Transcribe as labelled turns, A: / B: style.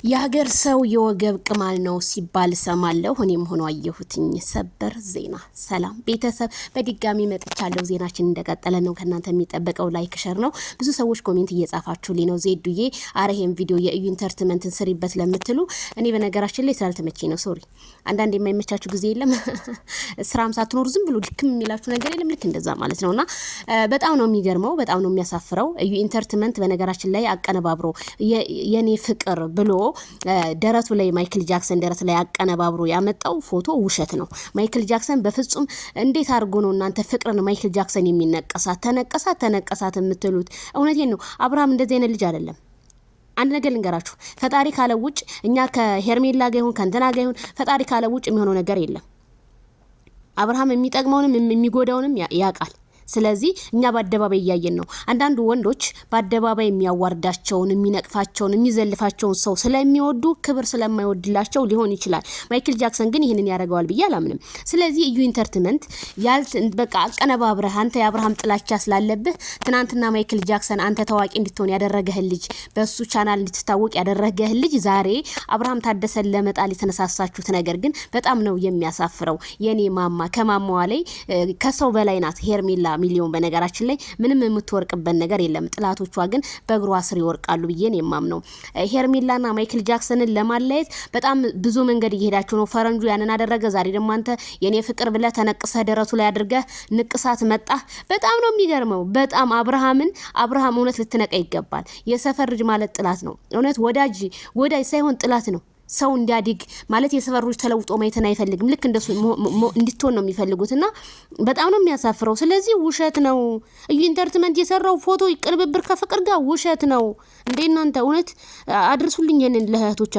A: የሀገር ሰው የወገብ ቅማል ነው ሲባል ሰማለሁ። እኔም ሆኖ አየሁትኝ። ሰበር ዜና። ሰላም ቤተሰብ፣ በድጋሚ መጥቻለሁ። ዜናችን እንደቀጠለ ነው። ከናንተ የሚጠበቀው ላይክ ሸር ነው። ብዙ ሰዎች ኮሜንት እየጻፋችሁልኝ ነው። ዜዱዬ አረሄም ቪዲዮ የእዩ ኢንተርቴይንመንትን ስሪበት ለምትሉ እኔ በነገራችን ላይ ስላልተመቸኝ ነው። ሶሪ። አንዳንድ የማይመቻችሁ ጊዜ የለም። ስራም ሳትኖሩ ዝም ብሎ ድክም የሚላችሁ ነገር የለም። ልክ እንደዛ ማለት ነውና በጣም ነው የሚገርመው፣ በጣም ነው የሚያሳፍረው። እዩ ኢንተርቴይንመንት በነገራችን ላይ አቀነባብሮ የኔ ፍቅር ብሎ ደረቱ ላይ ማይክል ጃክሰን ደረት ላይ አቀነባብሮ ያመጣው ፎቶ ውሸት ነው። ማይክል ጃክሰን በፍጹም እንዴት አድርጎ ነው እናንተ ፍቅርን ማይክል ጃክሰን የሚነቀሳት ተነቀሳት የምትሉት? እውነቴን ነው። አብርሃም እንደዚህ አይነት ልጅ አይደለም። አንድ ነገር ልንገራችሁ፣ ፈጣሪ ካለ ውጭ እኛ ከሄርሜላ ጋር ይሁን ከእንትና ጋር ይሁን ፈጣሪ ካለ ውጭ የሚሆነው ነገር የለም። አብርሃም የሚጠቅመውንም የሚጎዳውንም ያውቃል። ስለዚህ እኛ በአደባባይ እያየን ነው። አንዳንዱ ወንዶች በአደባባይ የሚያዋርዳቸውን የሚነቅፋቸውን የሚዘልፋቸውን ሰው ስለሚወዱ ክብር ስለማይወድላቸው ሊሆን ይችላል። ማይክል ጃክሰን ግን ይህንን ያደርገዋል ብዬ አላምንም። ስለዚህ እዩ ኢንተርቴይንመንት በቃ አቀነባብረህ አንተ የአብርሃም ጥላቻ ስላለብህ ትናንትና ማይክል ጃክሰን አንተ ታዋቂ እንድትሆን ያደረገህን ልጅ በሱ ቻናል እንድትታወቅ ያደረገህን ልጅ ዛሬ አብርሃም ታደሰን ለመጣል የተነሳሳችሁት ነገር ግን በጣም ነው የሚያሳፍረው። የኔ ማማ ከማማዋ ላይ ከሰው በላይ ናት ሄርሜላ ሚሊዮን። በነገራችን ላይ ምንም የምትወርቅበት ነገር የለም። ጥላቶቿ ግን በእግሯ ስር ይወርቃሉ ብዬ ነው የማምነው። ሄርሜላና ማይክል ጃክሰንን ለማለየት በጣም ብዙ መንገድ እየሄዳችሁ ነው። ፈረንጁ ያንን አደረገ። ዛሬ ደግሞ አንተ የኔ ፍቅር ብለህ ተነቅሰህ ደረቱ ላይ አድርገህ ንቅሳት መጣ። በጣም ነው የሚገርመው። በጣም አብርሃም እውነት ልትነቃ ይገባል። የሰፈር ልጅ ማለት ጥላት ነው። እውነት ወዳጅ ሳይሆን ጥላት ነው። ሰው እንዲያድግ ማለት የሰፈሮች ተለውጦ ማየትን አይፈልግም። ልክ እንደሱ እንድትሆን ነው የሚፈልጉትና በጣም ነው የሚያሳፍረው። ስለዚህ ውሸት ነው። እዩ ኢንተርቴይንመንት የሰራው ፎቶ ቅንብብር ከፍቅር ጋር ውሸት ነው። እንዴ እናንተ እውነት አድርሱልኝ ይሄንን ለእህቶች